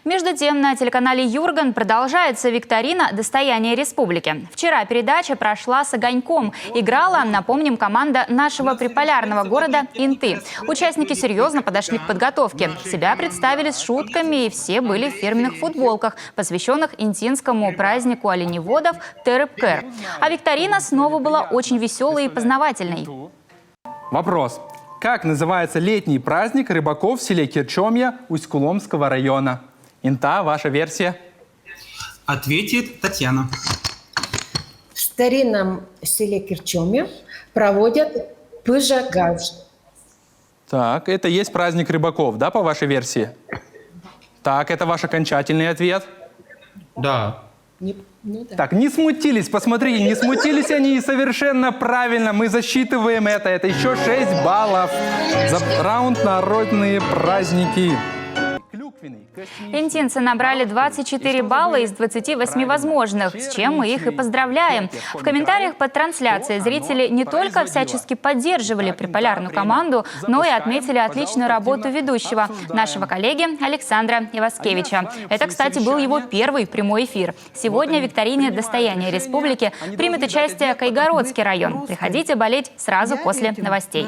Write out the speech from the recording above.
Между тем, на телеканале «Юрган» продолжается викторина «Достояние республики». Вчера передача прошла с огоньком. Играла, напомним, команда нашего приполярного города Инты. Участники серьезно подошли к подготовке. Себя представили с шутками, и все были в фирменных футболках, посвященных интинскому празднику оленеводов Тереп-Кер. А викторина снова была очень веселой и познавательной. Вопрос. Как называется летний праздник рыбаков в селе Кирчомья Усть-Куломского района? Инта, ваша версия? Ответит Татьяна. В старинном селе Кирчомья проводят пыжагаж. Так, это есть праздник рыбаков, да, по вашей версии? Так, это ваш окончательный ответ? Да. Да. Так, не смутились, посмотри, не смутились они, и совершенно правильно. Мы засчитываем это. Это еще 6 баллов за раунд «Народные праздники». Интинцы набрали 24 балла из 28 возможных, с чем мы их и поздравляем. В комментариях под трансляцией зрители не только всячески поддерживали приполярную команду, но и отметили отличную работу ведущего, нашего коллеги Александра Иваскевича. Это, кстати, был его первый прямой эфир. Сегодня в викторине «Достояние республики» примет участие Кайгородский район. Приходите болеть сразу после новостей.